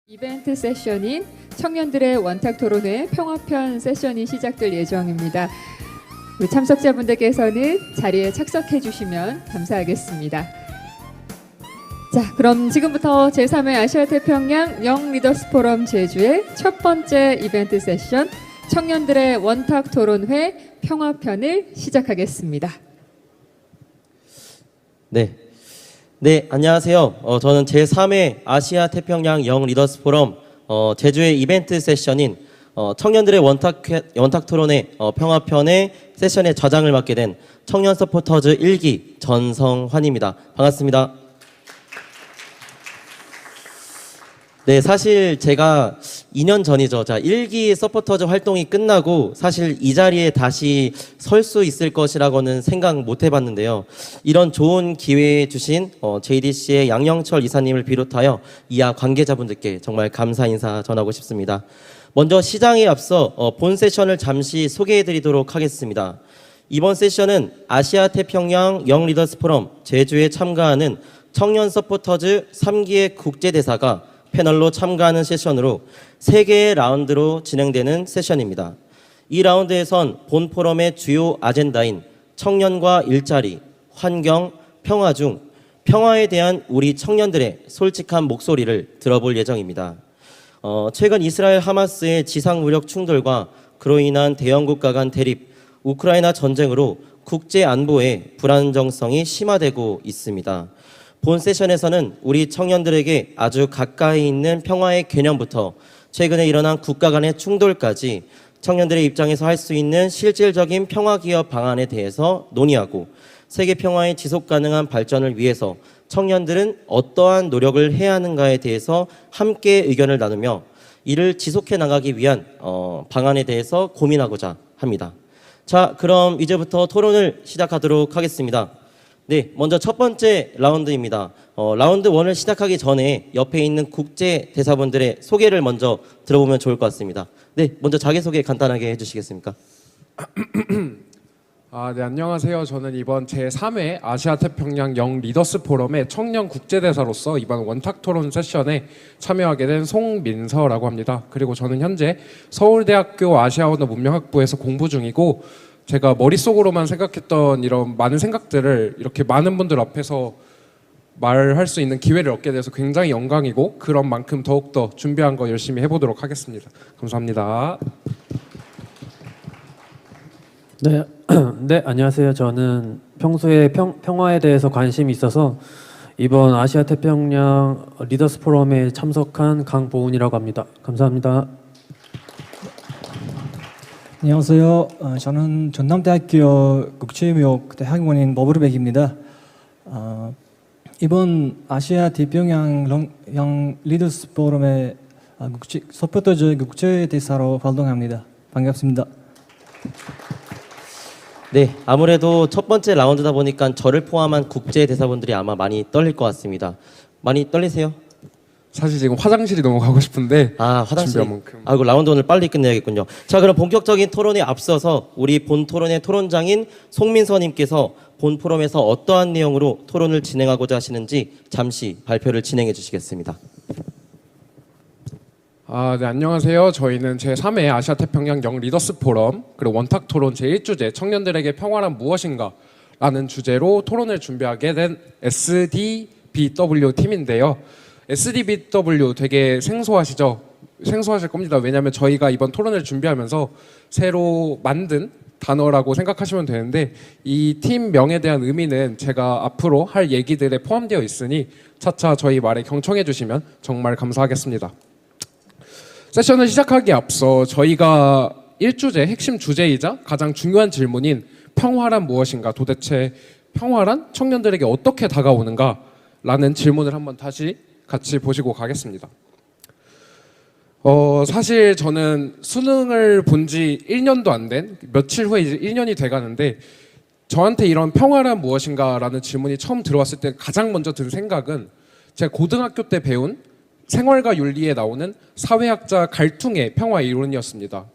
이벤트 세션인 청년들의 원탁 토론회 평화편 세션이 시작될 예정입니다. 우리 참석자분들께서는 자리에 착석해 주시면 감사하겠습니다. 자, 그럼 지금부터 제3회 아시아태평양 영 리더스 포럼 제주의 첫 번째 이벤트 세션 청년들의 원탁 토론회 평화편을 시작하겠습니다. 네, 안녕하세요. 저는 제3회 아시아 태평양 영 리더스 포럼 제주의 이벤트 세션인 청년들의 원탁 토론회 평화편의 세션의 좌장을 맡게 된 청년 서포터즈 1기 전성환입니다. 반갑습니다. 네, 사실 제가 2년 전이죠. 자, 1기 서포터즈 활동이 끝나고 사실 이 자리에 다시 설 수 있을 것이라고는 생각 못 해봤는데요. 이런 좋은 기회 주신 JDC의 양영철 이사님을 비롯하여 이하 관계자분들께 정말 감사 인사 전하고 싶습니다. 먼저 시장에 앞서 본 세션을 잠시 소개해드리도록 하겠습니다. 이번 세션은 아시아 태평양 영 리더스 포럼 제주에 참가하는 청년 서포터즈 3기의 국제대사가 패널로 참가하는 세션으로 3개의 라운드로 진행되는 세션입니다. 이 라운드에선 본 포럼의 주요 아젠다인 청년과 일자리, 환경, 평화 중 평화에 대한 우리 청년들의 솔직한 목소리를 들어볼 예정입니다. 최근 이스라엘 하마스의 지상무력 충돌과 그로 인한 대형국가 간 대립, 우크라이나 전쟁으로 국제 안보의 불안정성이 심화되고 있습니다. 본 세션에서는 우리 청년들에게 아주 가까이 있는 평화의 개념부터 최근에 일어난 국가 간의 충돌까지 청년들의 입장에서 할 수 있는 실질적인 평화 기업 방안에 대해서 논의하고 세계 평화의 지속 가능한 발전을 위해서 청년들은 어떠한 노력을 해야 하는가에 대해서 함께 의견을 나누며 이를 지속해 나가기 위한 방안에 대해서 고민하고자 합니다. 자, 그럼 이제부터 토론을 시작하도록 하겠습니다. 네, 먼저 첫 번째 라운드입니다. 라운드 1을 시작하기 전에 옆에 있는 국제 대사분들의 소개를 먼저 들어보면 좋을 것 같습니다. 네, 먼저 자기소개 간단하게 해주시겠습니까? 네, 안녕하세요. 저는 이번 제3회 아시아태평양 영 리더스 포럼의 청년 국제대사로서 이번 원탁 토론 세션에 참여하게 된 송민서라고 합니다. 그리고 저는 현재 서울대학교 아시아언어 문명학부에서 공부 중이고 제가 머릿속으로만 생각했던 이런 많은 생각들을 이렇게 많은 분들 앞에서 말할 수 있는 기회를 얻게 돼서 굉장히 영광이고 그런 만큼 더욱더 준비한 거 열심히 해보도록 하겠습니다. 감사합니다. 네, 안녕하세요. 저는 평소에 평화에 대해서 관심이 있어서 이번 아시아 태평양 리더스 포럼에 참석한 강보은이라고 합니다. 감사합니다. 안녕하세요. 저는 전남대학교 국제무역대 학원인 머브르백입니다. 이번 아시아 태평양 영 리더스 포럼의 서포터즈 국제대사로 활동합니다. 반갑습니다. 네, 아무래도 첫 번째 라운드다 보니까 저를 포함한 국제 대사분들이 아마 많이 떨릴 것 같습니다. 많이 떨리세요? 사실 지금 화장실이 너무 가고 싶은데 화장실. 준비한 만큼. 아이고, 라운드 오늘 빨리 끝내야겠군요. 자, 그럼 본격적인 토론에 앞서서 우리 본 토론의 토론장인 송민서님께서 본 포럼에서 어떠한 내용으로 토론을 진행하고자 하시는지 잠시 발표를 진행해 주시겠습니다. 네, 안녕하세요. 저희는 제3회 아시아태평양 영 리더스 포럼 그리고 원탁 토론 제1주제 청년들에게 평화란 무엇인가 라는 주제로 토론을 준비하게 된 SDBW 팀인데요. SDBW 되게 생소하시죠? 생소하실 겁니다. 왜냐하면 저희가 이번 토론을 준비하면서 새로 만든 단어라고 생각하시면 되는데 이 팀명에 대한 의미는 제가 앞으로 할 얘기들에 포함되어 있으니 차차 저희 말에 경청해 주시면 정말 감사하겠습니다. 세션을 시작하기에 앞서 저희가 1주제 핵심 주제이자 가장 중요한 질문인 평화란 무엇인가, 도대체 평화란 청년들에게 어떻게 다가오는가 라는 질문을 한번 다시 같이 보시고 가겠습니다. 사실 저는 수능을 본 지 1년도 안 된 며칠 후에 이제 1년이 돼가는데 저한테 이런 평화란 무엇인가 라는 질문이 처음 들어왔을 때 가장 먼저 든 생각은 제가 고등학교 때 배운 생활과 윤리에 나오는 사회학자 갈퉁의 평화 이론이었습니다.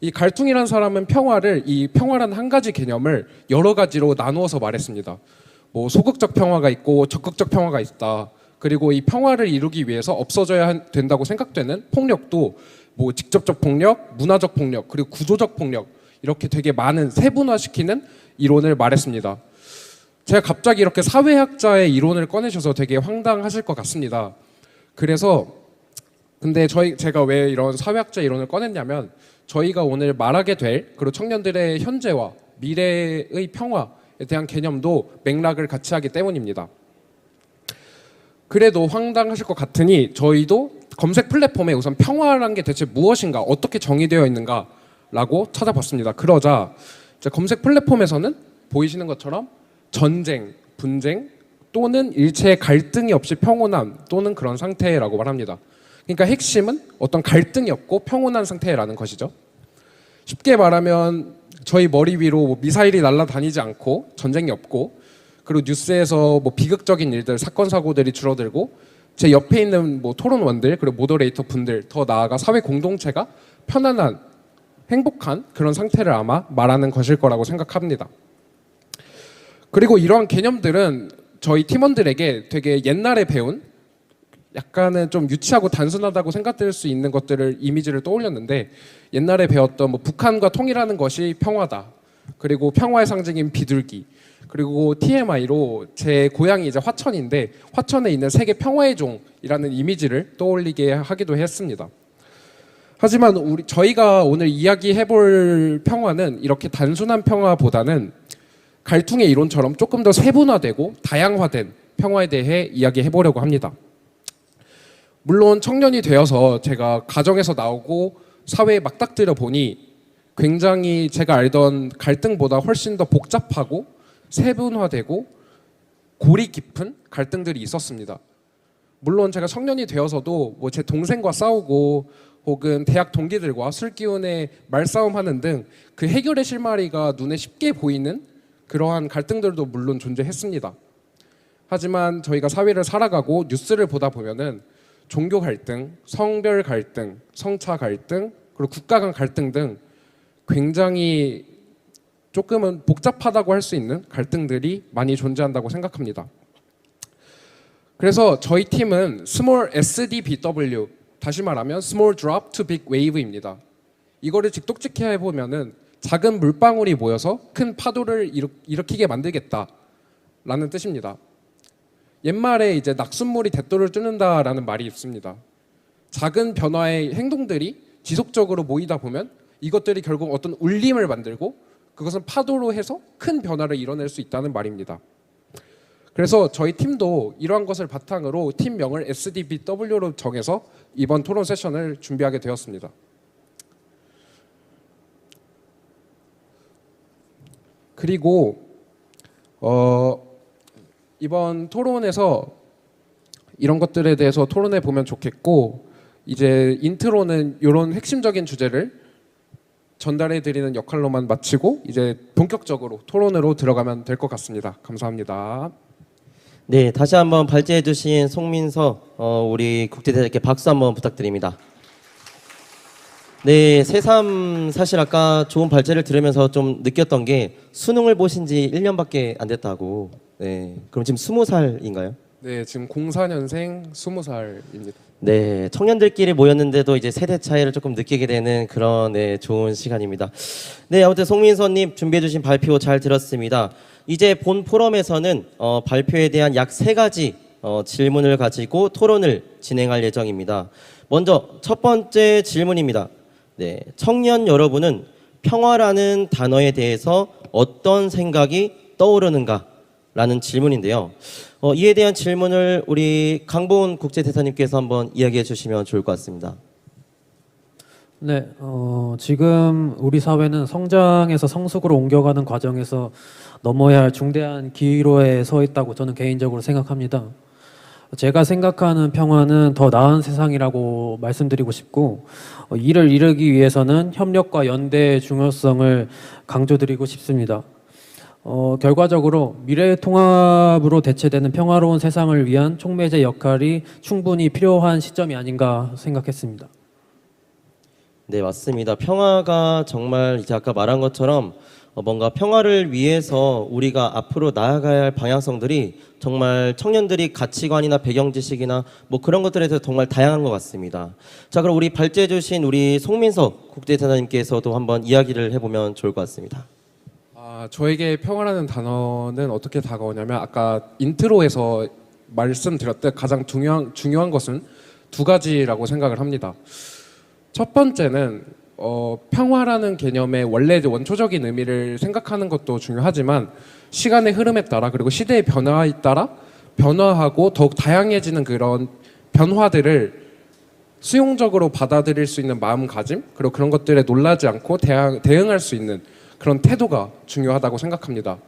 이 갈퉁이라는 사람은 이 평화란 한 가지 개념을 여러 가지로 나누어서 말했습니다. 소극적 평화가 있고 적극적 평화가 있다. 그리고 이 평화를 이루기 위해서 없어져야 된다고 생각되는 폭력도 뭐 직접적 폭력, 문화적 폭력, 그리고 구조적 폭력 이렇게 되게 많은 세분화시키는 이론을 말했습니다. 제가 갑자기 이렇게 사회학자의 이론을 꺼내셔서 되게 황당하실 것 같습니다. 그래서 근데 제가 왜 이런 사회학자 이론을 꺼냈냐면 저희가 오늘 말하게 될 그리고 청년들의 현재와 미래의 평화에 대한 개념도 맥락을 같이 하기 때문입니다. 그래도 황당하실 것 같으니 저희도 검색 플랫폼에 우선 평화란 게 대체 무엇인가, 어떻게 정의되어 있는가라고 찾아봤습니다. 그러자 이제 검색 플랫폼에서는 보이시는 것처럼 전쟁, 분쟁 또는 일체의 갈등이 없이 평온함 또는 그런 상태라고 말합니다. 그러니까 핵심은 어떤 갈등이 없고 평온한 상태라는 것이죠. 쉽게 말하면 저희 머리 위로 뭐 미사일이 날아다니지 않고 전쟁이 없고 그리고 뉴스에서 뭐 비극적인 일들, 사건 사고들이 줄어들고 제 옆에 있는 뭐 토론원들 그리고 모더레이터 분들 더 나아가 사회 공동체가 편안한 행복한 그런 상태를 아마 말하는 것일 거라고 생각합니다. 그리고 이러한 개념들은 저희 팀원들에게 되게 옛날에 배운 약간은 좀 유치하고 단순하다고 생각될 수 있는 것들을 이미지를 떠올렸는데 옛날에 배웠던 뭐 북한과 통일하는 것이 평화다. 그리고 평화의 상징인 비둘기. 그리고 TMI로 제 고향이 이제 화천인데 화천에 있는 세계 평화의 종이라는 이미지를 떠올리게 하기도 했습니다. 하지만 저희가 오늘 이야기해볼 평화는 이렇게 단순한 평화보다는 갈퉁의 이론처럼 조금 더 세분화되고 다양화된 평화에 대해 이야기해보려고 합니다. 물론 청년이 되어서 제가 가정에서 나오고 사회에 맞닥뜨려 보니 굉장히 제가 알던 갈등보다 훨씬 더 복잡하고 세분화되고 골이 깊은 갈등들이 있었습니다. 물론 제가 청년이 되어서도 뭐 제 동생과 싸우고 혹은 대학 동기들과 술 기운에 말싸움하는 등 그 해결의 실마리가 눈에 쉽게 보이는 그러한 갈등들도 물론 존재했습니다. 하지만 저희가 사회를 살아가고 뉴스를 보다 보면은 종교 갈등, 성별 갈등, 성차 갈등, 그리고 국가 간 갈등 등 굉장히 조금은 복잡하다고 할 수 있는 갈등들이 많이 존재한다고 생각합니다. 그래서 저희 팀은 Small SDBW, 다시 말하면 Small Drop to Big Wave입니다. 이거를 직독직해 해보면은 작은 물방울이 모여서 큰 파도를 일으키게 만들겠다라는 뜻입니다. 옛말에 이제 낙숫물이 대도를 뚫는다라는 말이 있습니다. 작은 변화의 행동들이 지속적으로 모이다 보면 이것들이 결국 어떤 울림을 만들고 그것은 파도로 해서 큰 변화를 이뤄낼 수 있다는 말입니다. 그래서 저희 팀도 이러한 것을 바탕으로 팀명을 SDBW로 정해서 이번 토론 세션을 준비하게 되었습니다. 그리고 이번 토론에서 이런 것들에 대해서 토론해 보면 좋겠고 이제 인트로는 이런 핵심적인 주제를 전달해 드리는 역할로만 마치고 이제 본격적으로 토론으로 들어가면 될 것 같습니다. 감사합니다. 네, 다시 한번 발제해 주신 송민서 우리 국제대사께 박수 한번 부탁드립니다. 네, 새삼 사실 아까 좋은 발제를 들으면서 좀 느꼈던 게 수능을 보신 지 1년밖에 안 됐다고. 네, 그럼 지금 20살인가요? 네, 지금 04년생 20살입니다. 네, 청년들끼리 모였는데도 이제 세대 차이를 조금 느끼게 되는 그런 네, 좋은 시간입니다. 네, 아무튼 송민서님 준비해주신 발표 잘 들었습니다. 이제 본 포럼에서는 발표에 대한 약 3가지 질문을 가지고 토론을 진행할 예정입니다. 먼저 첫 번째 질문입니다. 네, 청년 여러분은 평화라는 단어에 대해서 어떤 생각이 떠오르는가라는 질문인데요. 이에 대한 질문을 우리 강보은 국제대사님께서 한번 이야기해 주시면 좋을 것 같습니다. 네, 지금 우리 사회는 성장에서 성숙으로 옮겨가는 과정에서 넘어야 할 중대한 기로에 서 있다고 저는 개인적으로 생각합니다. 제가 생각하는 평화는 더 나은 세상이라고 말씀드리고 싶고 이를 이루기 위해서는 협력과 연대의 중요성을 강조드리고 싶습니다. 결과적으로 미래의 통합으로 대체되는 평화로운 세상을 위한 촉매제 역할이 충분히 필요한 시점이 아닌가 생각했습니다. 네, 맞습니다. 평화가 정말 이제 아까 말한 것처럼 뭔가 평화를 위해서 우리가 앞으로 나아가야 할 방향성들이 정말 청년들이 가치관이나 배경 지식이나 뭐 그런 것들에 대해서 정말 다양한 것 같습니다. 자, 그럼 우리 발제해 주신 우리 송민석 국제대사님께서도 한번 이야기를 해보면 좋을 것 같습니다. 저에게 평화라는 단어는 어떻게 다가오냐면 아까 인트로에서 말씀드렸듯 가장 중요한 것은 두 가지라고 생각을 합니다. 첫 번째는 평화라는 개념의 원래 원초적인 의미를 생각하는 것도 중요하지만 시간의 흐름에 따라 그리고 시대의 변화에 따라 변화하고 더욱 다양해지는 그런 변화들을 수용적으로 받아들일 수 있는 마음가짐 그리고 그런 것들에 놀라지 않고 대응할 수 있는 그런 태도가 중요하다고 생각합니다.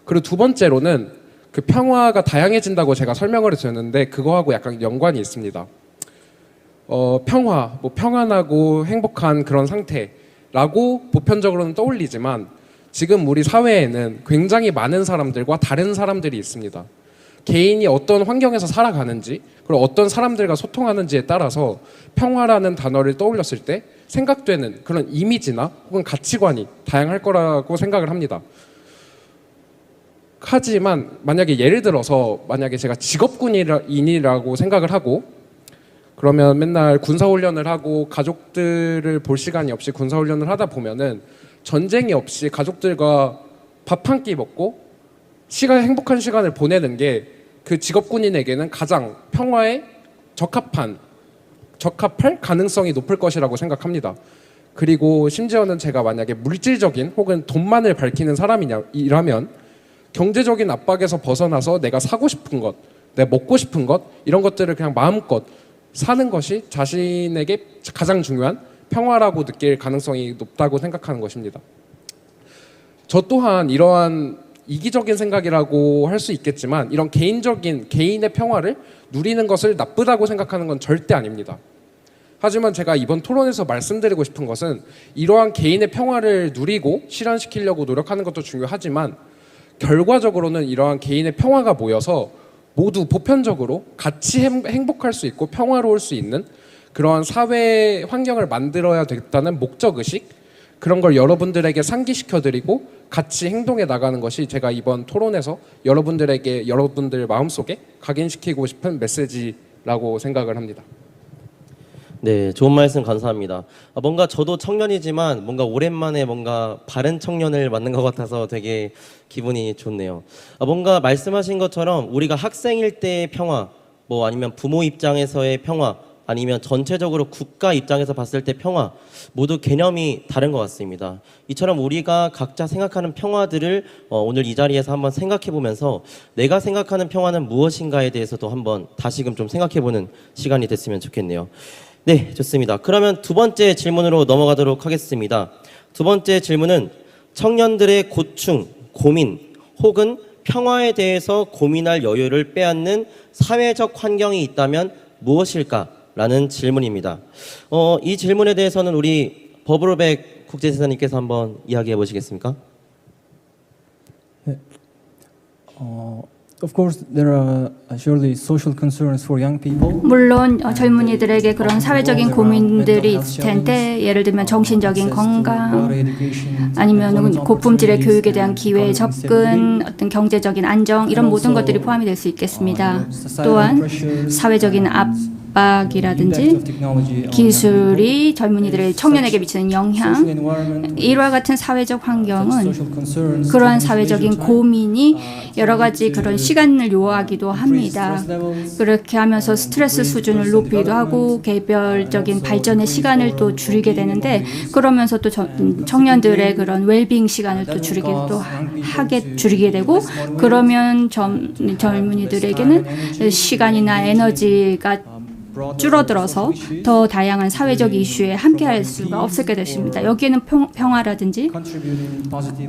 그리고 두 번째로는 그 평화가 다양해진다고 제가 설명을 드렸는데 그거하고 약간 연관이 있습니다. 평화, 뭐 평안하고 행복한 그런 상태라고 보편적으로는 떠올리지만 지금 우리 사회에는 굉장히 많은 사람들과 다른 사람들이 있습니다. 개인이 어떤 환경에서 살아가는지 그리고 어떤 사람들과 소통하는지에 따라서 평화라는 단어를 떠올렸을 때 생각되는 그런 이미지나 혹은 가치관이 다양할 거라고 생각을 합니다. 하지만 만약에 예를 들어서 만약에 제가 직업군인이라고 생각을 하고 그러면 맨날 군사훈련을 하고 가족들을 볼 시간이 없이 군사훈련을 하다 보면은 전쟁이 없이 가족들과 밥 한 끼 먹고 행복한 시간을 보내는 게 그 직업군인에게는 가장 평화에 적합할 가능성이 높을 것이라고 생각합니다. 그리고 심지어는 제가 만약에 물질적인 혹은 돈만을 밝히는 사람이라면 경제적인 압박에서 벗어나서 내가 사고 싶은 것, 내가 먹고 싶은 것 이런 것들을 그냥 마음껏 사는 것이 자신에게 가장 중요한 평화라고 느낄 가능성이 높다고 생각하는 것입니다. 저 또한 이러한 이기적인 생각이라고 할 수 있겠지만 이런 개인의 평화를 누리는 것을 나쁘다고 생각하는 건 절대 아닙니다. 하지만 제가 이번 토론에서 말씀드리고 싶은 것은 이러한 개인의 평화를 누리고 실현시키려고 노력하는 것도 중요하지만 결과적으로는 이러한 개인의 평화가 모여서 모두 보편적으로 같이 행복할 수 있고 평화로울 수 있는 그러한 사회 환경을 만들어야 되겠다는 목적의식 그런 걸 여러분들에게 상기시켜드리고 같이 행동해 나가는 것이 제가 이번 토론에서 여러분들 마음속에 각인시키고 싶은 메시지라고 생각을 합니다. 네, 좋은 말씀 감사합니다. 뭔가 저도 청년이지만 뭔가 오랜만에 뭔가 바른 청년을 만난 것 같아서 되게 기분이 좋네요. 뭔가 말씀하신 것처럼 우리가 학생일 때의 평화, 뭐 아니면 부모 입장에서의 평화, 아니면 전체적으로 국가 입장에서 봤을 때 평화, 모두 개념이 다른 것 같습니다. 이처럼 우리가 각자 생각하는 평화들을 오늘 이 자리에서 한번 생각해보면서 내가 생각하는 평화는 무엇인가에 대해서도 한번 다시금 좀 생각해보는 시간이 됐으면 좋겠네요. 네, 좋습니다. 그러면 두 번째 질문으로 넘어가도록 하겠습니다. 두 번째 질문은 청년들의 고충, 고민 혹은 평화에 대해서 고민할 여유를 빼앗는 사회적 환경이 있다면 무엇일까? 라는 질문입니다. 이 질문에 대해서는 우리 버브로백 국제대사님께서 한번 이야기해 보시겠습니까? Of course, there are surely social concerns for young people. 물론 젊은이들에게 그런 사회적인 고민들이 있을 텐데 예를 들면 정신적인 건강 아니면 고품질의 교육에 대한 기회의 접근 어떤 경제적인 안정 이런 모든 것들이 포함이 될 수 있겠습니다. 또한 사회적인 압박이라든지 기술이 젊은이들의 청년에게 미치는 영향 이와 같은 사회적 환경은 그러한 사회적인 고민이 여러 가지 그런 시간을 요하기도 합니다. 그렇게 하면서 스트레스 수준을 높이기도 하고 개별적인 발전의 시간을 또 줄이게 되는데 그러면서 또 청년들의 그런 웰빙 시간을 또 줄이게 되고 그러면 젊은이들에게는 시간이나 에너지가 줄어들어서 더 다양한 사회적 이슈에 함께할 수가 없게 되십니다. 여기에는 평화라든지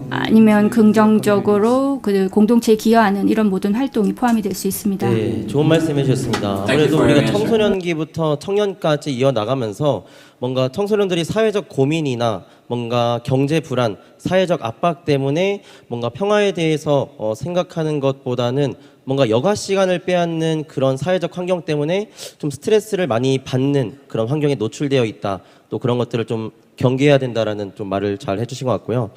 아니면 긍정적으로 그 공동체에 기여하는 이런 모든 활동이 포함이 될 수 있습니다. 네, 좋은 말씀해 주셨습니다. 아무래도 우리가 청소년기부터 청년까지 이어나가면서 뭔가 청소년들이 사회적 고민이나 뭔가 경제 불안, 사회적 압박 때문에 뭔가 평화에 대해서 생각하는 것보다는 뭔가 여가 시간을 빼앗는 그런 사회적 환경 때문에 좀 스트레스를 많이 받는 그런 환경에 노출되어 있다. 또 그런 것들을 좀 경계해야 된다라는 좀 말을 잘 해주신 것 같고요.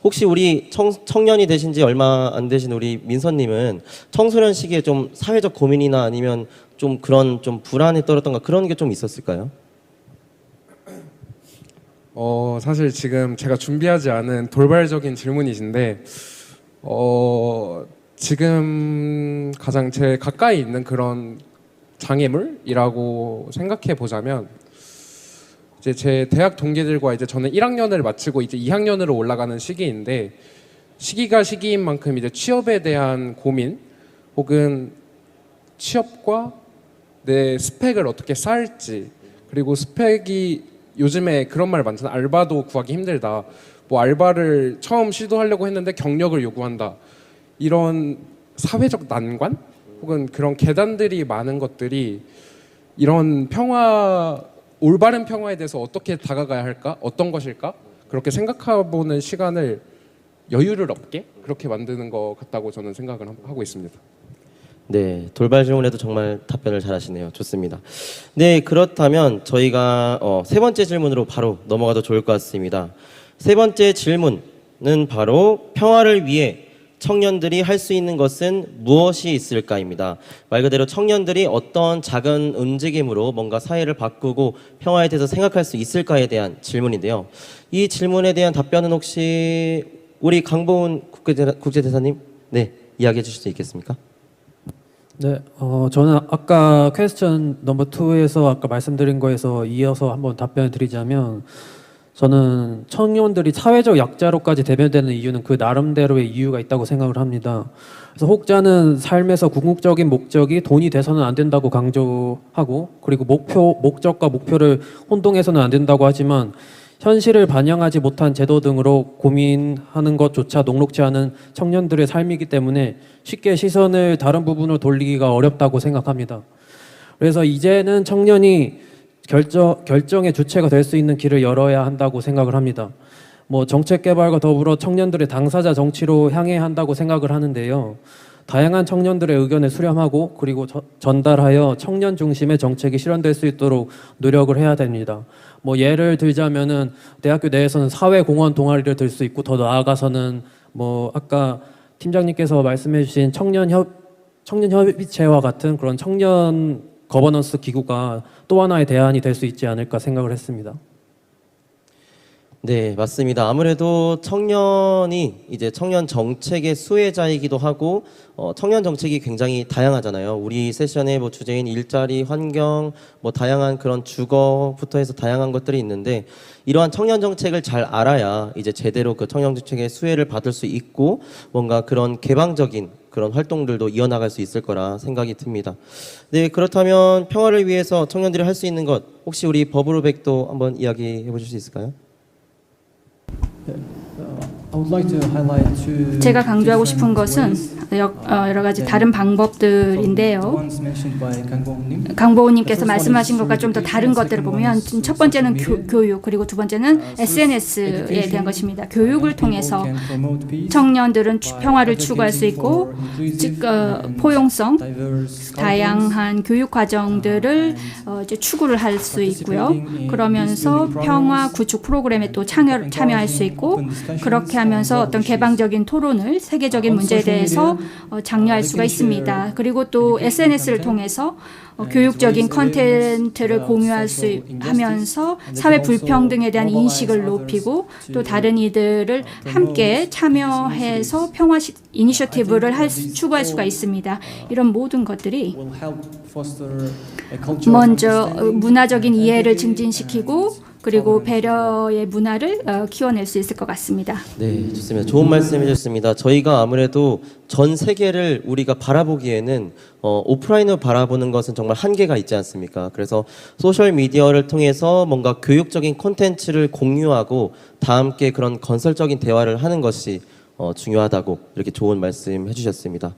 혹시 우리 청년이 되신 지 얼마 안 되신 우리 민서님은 청소년 시기에 좀 사회적 고민이나 아니면 좀 그런 좀 불안에 떨었던가 그런 게 좀 있었을까요? 사실 지금 제가 준비하지 않은 돌발적인 질문이신데, 지금 가장 제 가까이 있는 그런 장애물이라고 생각해 보자면, 이제 제 대학 동기들과 이제 저는 1학년을 마치고 이제 2학년으로 올라가는 시기인데, 시기가 시기인 만큼 이제 취업에 대한 고민, 혹은 취업과 내 스펙을 어떻게 쌓을지, 그리고 스펙이 요즘에 그런 말 많잖아요. 알바도 구하기 힘들다. 뭐 알바를 처음 시도하려고 했는데 경력을 요구한다. 이런 사회적 난관 혹은 그런 계단들이 많은 것들이 이런 올바른 평화에 대해서 어떻게 다가가야 할까? 어떤 것일까? 그렇게 생각해보는 시간을 여유를 얻게 그렇게 만드는 것 같다고 저는 생각을 하고 있습니다. 네, 돌발 질문에도 정말 답변을 잘하시네요. 좋습니다. 네, 그렇다면 저희가 세 번째 질문으로 바로 넘어가도 좋을 것 같습니다. 세 번째 질문은 바로 평화를 위해 청년들이 할 수 있는 것은 무엇이 있을까입니다. 말 그대로 청년들이 어떤 작은 움직임으로 뭔가 사회를 바꾸고 평화에 대해서 생각할 수 있을까에 대한 질문인데요. 이 질문에 대한 답변은 혹시 우리 강보은 국제대사님, 네, 이야기해 주실 수 있겠습니까? 네, 저는 아까 퀘스천 넘버 2에서 아까 말씀드린 거에서 이어서 한번 답변을 드리자면, 저는 청년들이 사회적 약자로까지 대변되는 이유는 그 나름대로의 이유가 있다고 생각을 합니다. 그래서 혹자는 삶에서 궁극적인 목적이 돈이 돼서는 안 된다고 강조하고, 그리고 목적과 목표를 혼동해서는 안 된다고 하지만, 현실을 반영하지 못한 제도 등으로 고민하는 것조차 녹록지 않은 청년들의 삶이기 때문에 쉽게 시선을 다른 부분으로 돌리기가 어렵다고 생각합니다. 그래서 이제는 청년이 결정의 주체가 될 수 있는 길을 열어야 한다고 생각을 합니다. 뭐 정책 개발과 더불어 청년들의 당사자 정치로 향해야 한다고 생각을 하는데요. 다양한 청년들의 의견을 수렴하고 그리고 전달하여 청년 중심의 정책이 실현될 수 있도록 노력을 해야 됩니다. 뭐 예를 들자면은 대학교 내에서는 사회공헌 동아리를 들 수 있고, 더 나아가서는 뭐 아까 팀장님께서 말씀해주신 청년협의체와 같은 그런 청년 거버넌스 기구가 또 하나의 대안이 될 수 있지 않을까 생각을 했습니다. 네, 맞습니다. 아무래도 청년이 이제 청년 정책의 수혜자이기도 하고, 청년 정책이 굉장히 다양하잖아요. 우리 세션의 뭐 주제인 일자리, 환경, 뭐 다양한 그런 주거부터 해서 다양한 것들이 있는데, 이러한 청년 정책을 잘 알아야 이제 제대로 그 청년 정책의 수혜를 받을 수 있고, 뭔가 그런 개방적인 그런 활동들도 이어나갈 수 있을 거라 생각이 듭니다. 네, 그렇다면 평화를 위해서 청년들이 할 수 있는 것, 혹시 우리 버브로백도 한번 이야기해 보실 수 있을까요? 제가 강조하고 싶은 것은 여러 가지 다른 방법들인데요. 강보우님께서 말씀하신 것과 좀 더 다른 것들을 보면, 첫 번째는 교육, 그리고 두 번째는 SNS에 대한 것입니다. 교육을 통해서 청년들은 평화를 추구할 수 있고, 즉 포용성, 다양한 교육 과정들을 이제 추구를 할 수 있고요. 그러면서 평화 구축 프로그램에 또 참여할 수 있고, 그렇게 하면서 어떤 개방적인 토론을, 세계적인 문제에 대해서 장려할 수가 있습니다. 그리고 또 SNS를 통해서 교육적인 컨텐츠를 공유할 수 하면서 사회 불평등에 대한 인식을 높이고, 또 다른 이들을 함께 참여해서 평화 이니셔티브를 추구할 수가 있습니다. 이런 모든 것들이 먼저 문화적인 이해를 증진시키고, 그리고 배려의 문화를 키워낼 수 있을 것 같습니다. 네, 좋습니다. 좋은 말씀 해주셨습니다. 저희가 아무래도 전 세계를 우리가 바라보기에는 오프라인으로 바라보는 것은 정말 한계가 있지 않습니까? 그래서 소셜 미디어를 통해서 뭔가 교육적인 콘텐츠를 공유하고 다 함께 그런 건설적인 대화를 하는 것이 중요하다고 이렇게 좋은 말씀 해주셨습니다.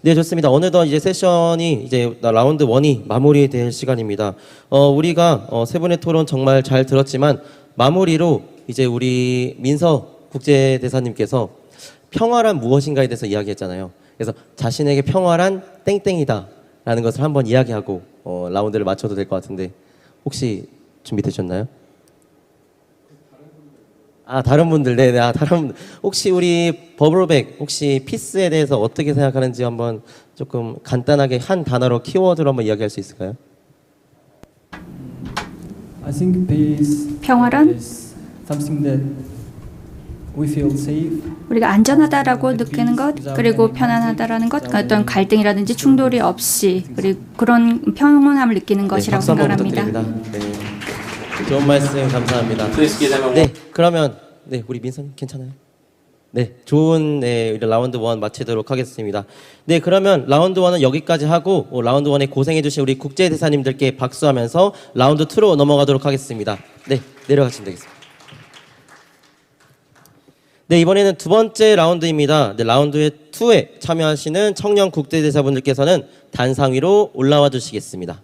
네, 좋습니다. 어느덧 이제 세션이 이제 라운드 1이 마무리될 시간입니다. 우리가 세 분의 토론 정말 잘 들었지만 마무리로 이제 우리 민서 국제대사님께서 평화란 무엇인가에 대해서 이야기했잖아요. 그래서 자신에게 평화란 땡땡이다라는 것을 한번 이야기하고 라운드를 마쳐도 될 것 같은데 혹시 준비되셨나요? 다른 분들, 네, 다른 분들. 혹시 우리 버블백 혹시 피스에 대해서 어떻게 생각하는지 한번 조금 간단하게 한 단어로 키워드로 한번 이야기할 수 있을까요? I think peace 평화란 is something that we feel safe. 우리가 안전하다라고 느끼는 것, 그리고 편안하다라는 것, 어떤 갈등이라든지 충돌이 없이, 그리고 그런 평온함을 느끼는 것이라고 박수 한번 생각합니다. 부탁드립니다. 네. 좋은 말씀 감사합니다. 네, 그러면 네, 우리 민서님 괜찮아요? 네, 좋은 우리 라운드 1 마치도록 하겠습니다. 네, 그러면 라운드 1은 여기까지 하고 라운드 1에 고생해주신 우리 국제대사님들께 박수하면서 라운드 2로 넘어가도록 하겠습니다. 네, 내려가시면 되겠습니다. 네, 이번에는 두 번째 라운드입니다. 네, 라운드 2에 참여하시는 청년 국제대사분들께서는 단상 위로 올라와 주시겠습니다.